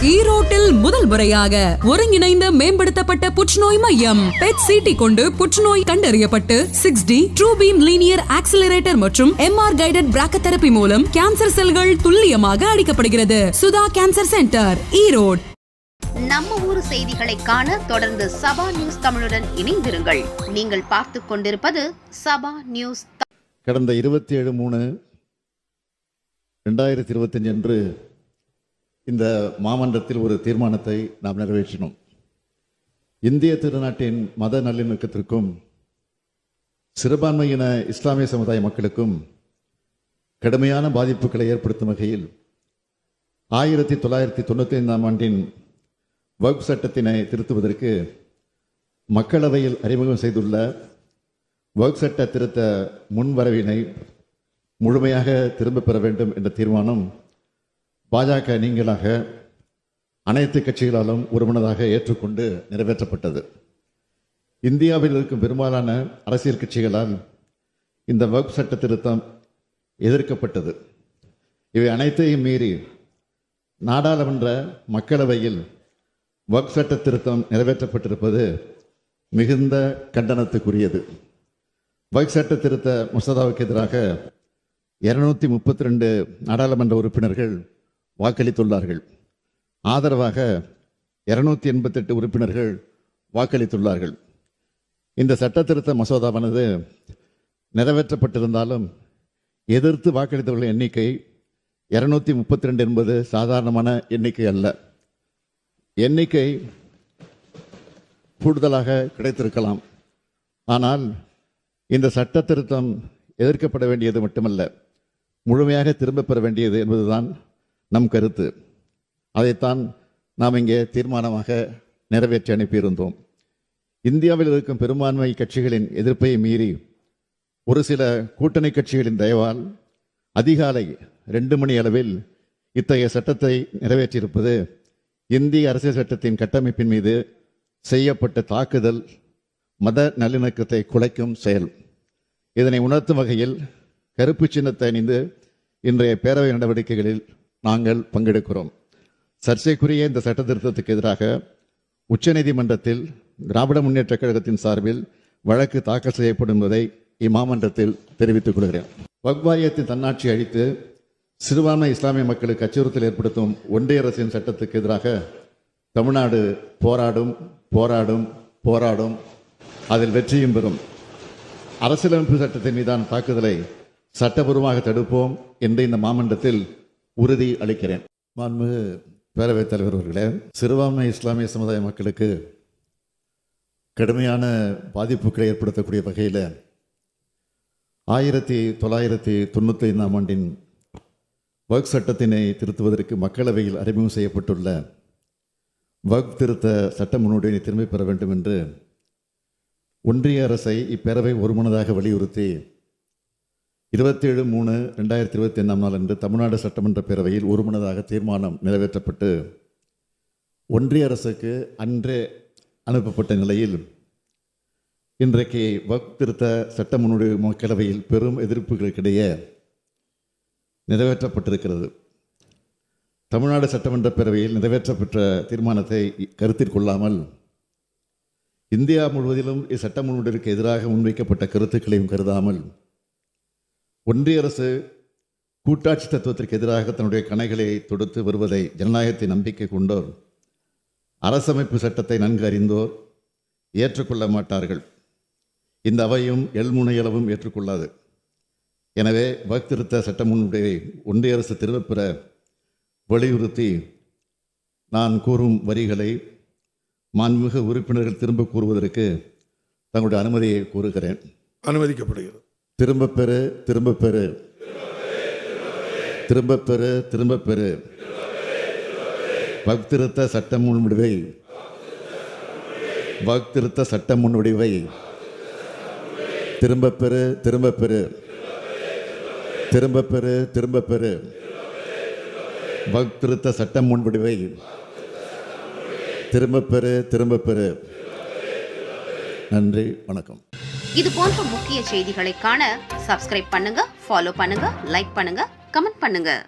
ஈரோட்டில் முதல் முறையாக ஒருங்கிணைந்த மேம்படுத்தப்பட்ட புற்றுநோய் மையம் பெட் சிடி கொண்டு புற்றுநோய் கண்டறியப்பட்டு 6D true beam linear accelerator மற்றும் MR கைடட் பிராக்கோதெரபி மூலம் கேன்சர் செல்கள் துல்லியமாக அழிக்கப்படுகிறது. Sudha cancer centre, Erode. நம்ம ஊர் செய்திகளை காண தொடர்ந்து சபா நியூஸ் தமிழுடன் இணைந்திருங்கள். நீங்கள் பார்த்து கொண்டிருப்பது சபா நியூஸ். கடந்த 27/3/2025 அன்று இந்த மாமன்றத்தில் ஒரு தீர்மானத்தை நாம் நிறைவேற்றினோம். இந்திய திருநாட்டின் மத நல்லிணக்கத்திற்கும் சிறுபான்மையின இஸ்லாமிய சமுதாய மக்களுக்கும் கடுமையான பாதிப்புகளை ஏற்படுத்தும் வகையில் 1995 ஆண்டின் வக்ஃப் சட்டத்தினை திருத்துவதற்கு மக்களவையில் அறிமுகம் செய்துள்ள வக்ஃப் சட்ட திருத்த முன்வரவினை முழுமையாக திரும்பப் பெற வேண்டும் என்ற தீர்மானம் பாஜக நீங்களாக அனைத்து கட்சிகளாலும் ஒருமனதாக ஏற்றுக்கொண்டு நிறைவேற்றப்பட்டது. இந்தியாவில் இருக்கும் பெரும்பாலான அரசியல் கட்சிகளால் இந்த வக்ஃப் சட்ட திருத்தம் எதிர்க்கப்பட்டது. இவை அனைத்தையும் மீறி நாடாளுமன்ற மக்களவையில் வக்ஃப் சட்ட திருத்தம் நிறைவேற்றப்பட்டிருப்பது மிகுந்த கண்டனத்துக்குரியது. வக்ஃப் சட்ட திருத்த மசோதாவுக்கு எதிராக 232 நாடாளுமன்ற உறுப்பினர்கள் வாக்களித்துள்ளார்கள். ஆதரவாக 288 உறுப்பினர்கள் வாக்களித்துள்ளார்கள். இந்த சட்ட திருத்த மசோதாவானது நிறைவேற்றப்பட்டிருந்தாலும் எதிர்த்து வாக்களித்தவர்களின் எண்ணிக்கை 232 என்பது சாதாரணமான எண்ணிக்கை அல்ல. எண்ணிக்கை கூடுதலாக கிடைத்திருக்கலாம். ஆனால் இந்த சட்ட திருத்தம் எதிர்க்கப்பட வேண்டியது மட்டுமல்ல, முழுமையாக திரும்பப் பெற வேண்டியது என்பதுதான் நம் கருத்து. அதைத்தான் நாம் இங்கே தீர்மானமாக நிறைவேற்றி அனுப்பியிருந்தோம். இந்தியாவில் இருக்கும் பெரும்பான்மை கட்சிகளின் எதிர்ப்பை மீறி ஒரு சில கூட்டணி கட்சிகளின் தயவால் அதிகாலை 2 மணி அளவில் இத்தகைய சட்டத்தை நிறைவேற்றியிருப்பது இந்திய அரசியல் சட்டத்தின் கட்டமைப்பின் மீது செய்யப்பட்ட தாக்குதல், மத நல்லிணக்கத்தை குலைக்கும் செயல். இதனை உணர்த்தும் வகையில் கருப்பு சின்னத்தை அணிந்து இன்றைய பேரவை நடவடிக்கைகளில் நாங்கள் பங்கெடுக்கிறோம். சர்ச்சைக்குரிய இந்த சட்ட திருத்தத்துக்கு எதிராக உச்சநீதிமன்றத்தில் திராவிட முன்னேற்ற கழகத்தின் சார்பில் வழக்கு தாக்கல் செய்யப்படும் என்பதை இம்மாமன்றத்தில் தெரிவித்துக் கொள்கிறேன். வக்ஃப் வாரியத்தின் தன்னாட்சி அழித்து சிறுபான்மை இஸ்லாமிய மக்களுக்கு அச்சுறுத்தல் ஏற்படுத்தும் ஒன்றிய அரசின் சட்டத்துக்கு எதிராக தமிழ்நாடு போராடும் போராடும் போராடும், அதில் வெற்றியும் பெறும். அரசியலமைப்பு சட்டத்தின் மீதான தாக்குதலை சட்டபூர்வமாக தடுப்போம் என்று இந்த மாமன்றத்தில் உறுதி அளிக்கிறேன். மாண்புமிகு பேரவைத் தலைவர் அவர்களே, சிறுபான்மை இஸ்லாமிய சமுதாய மக்களுக்கு கடுமையான பாதிப்புகளை ஏற்படுத்தக்கூடிய வகையில் 1995 ஆண்டின் வக்ஃப் சட்டத்தினை திருத்துவதற்கு மக்களவையில் அறிமுகம் செய்யப்பட்டுள்ள வக்ஃப் திருத்த சட்ட முன்னோடியை திரும்பப் பெற வேண்டும் என்று ஒன்றிய அரசை இப்பேரவை ஒருமனதாக வலியுறுத்தி 27/3/2025 அன்று தமிழ்நாடு சட்டமன்ற பேரவையில் ஒருமனதாக தீர்மானம் நிறைவேற்றப்பட்டு ஒன்றிய அரசுக்கு அன்றே அனுப்பப்பட்ட நிலையில் இன்றைக்கு வக்ஃப் திருத்த சட்ட முன்னோடி மக்களவையில் பெரும் எதிர்ப்புகளுக்கிடையே நிறைவேற்றப்பட்டிருக்கிறது. தமிழ்நாடு சட்டமன்ற பேரவையில் நிறைவேற்றப்பட்ட தீர்மானத்தை கருத்தில் கொள்ளாமல் இந்தியா முழுவதிலும் இச்சட்ட முன்வடிவுக்கு எதிராக முன்வைக்கப்பட்ட கருத்துக்களையும் கருதாமல் ஒன்றிய அரசு கூட்டாட்சி தத்துவத்திற்கு எதிராக தன்னுடைய கணைகளை தொடுத்து வருவதை ஜனநாயகத்தை நம்பிக்கை கொண்டோர், அரசமைப்பு சட்டத்தை நன்கு அறிந்தோர் ஏற்றுக்கொள்ள மாட்டார்கள். இந்த அவையும் எள்முனையளவும் ஏற்றுக்கொள்ளாது. எனவே வக்ஃப் திருத்த சட்ட முன்வடிவை ஒன்றிய அரசு திரும்பப் பெற வலியுறுத்தி நான் கூறும் வரிகளை மாண்புமிகு உறுப்பினர்கள் திரும்ப கூறுவதற்கு தங்களுடைய அனுமதியை கோருகிறேன். அனுமதிக்கப்படுகிறது. திரும்பப் பெறு, திரும்பப் பெறு, திரும்பப் பெறு, திரும்பப் பெறு. வக்ஃப் திருத்த சட்ட முன்வடிவை, வக்ஃப் திருத்த சட்ட முன்வடிவை திரும்பப் பெறு, திரும்பப் பெறு, திரும்பப் பெறு, திரும்பப் பெறு. வக்ஃப் திருத்த சட்ட முன்வடிவை திரும்பப் பெறு, திரும்பப் பெறு. நன்றி, வணக்கம். இது போன்ற முக்கிய செய்திகளை காண சப்ஸ்கிரைப் பண்ணுங்க, ஃபாலோ பண்ணுங்க, லைக் பண்ணுங்க, கமெண்ட் பண்ணுங்க.